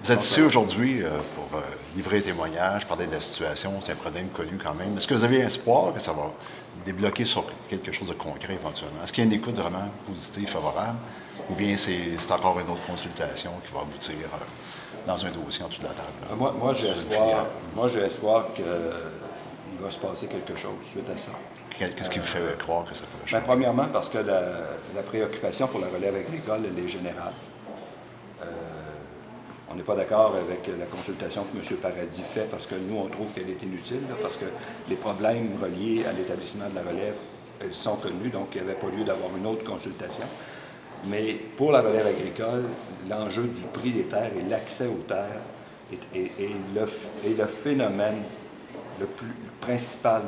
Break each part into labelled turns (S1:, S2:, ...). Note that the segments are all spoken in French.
S1: Vous êtes ici aujourd'hui pour livrer un témoignage, parler de la situation. C'est un problème connu quand même. Est-ce que vous avez espoir que ça va débloquer sur quelque chose de concret éventuellement? Est-ce qu'il y a une écoute vraiment positive, favorable, ou bien c'est encore une autre consultation qui va aboutir dans un dossier en dessous de la table?
S2: Moi, j'ai espoir qu'il va se passer quelque chose suite à ça.
S1: Qu'est-ce qui vous fait croire que ça peut changer?
S2: Premièrement, parce que la préoccupation pour la relève agricole, elle est générale. On n'est pas d'accord avec la consultation que M. Paradis fait parce que nous, on trouve qu'elle est inutile, là, parce que les problèmes reliés à l'établissement de la relève sont connus, donc il n'y avait pas lieu d'avoir une autre consultation. Mais pour la relève agricole, l'enjeu du prix des terres et l'accès aux terres est le phénomène le plus principal.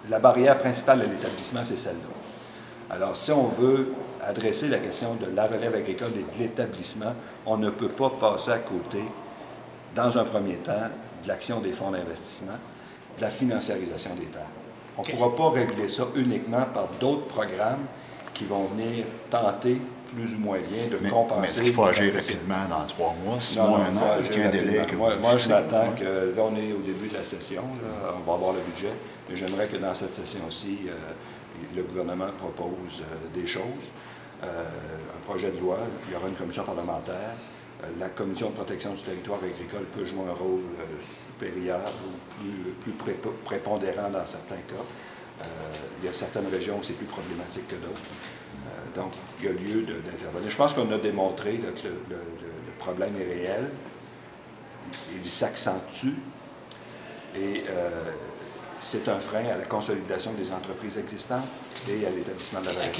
S2: La barrière principale à l'établissement, c'est celle-là. Alors, si on veut adresser la question de la relève agricole et de l'établissement, on ne peut pas passer à côté, dans un premier temps, de l'action des fonds d'investissement, de la financiarisation des terres. On ne pourra pas régler ça uniquement par d'autres programmes qui vont venir tenter, plus ou moins bien, de compenser.
S1: Mais est-ce qu'il faut agir rapidement dans 3 mois, 6 mois, 1 an? Est-ce qu'il y a un délai que
S2: moi, je m'attends que, là, on est au début de la session, là, on va avoir le budget, mais j'aimerais que dans cette session-ci, le gouvernement propose des choses. Un projet de loi, il y aura une commission parlementaire. La commission de protection du territoire agricole peut jouer un rôle supérieur ou plus prépondérant dans certains cas. Il y a certaines régions où c'est plus problématique que d'autres. Donc, il y a lieu d'intervenir. Je pense qu'on a démontré là, que le problème est réel. Il s'accentue. Et c'est un frein à la consolidation des entreprises existantes et à l'établissement de la relève.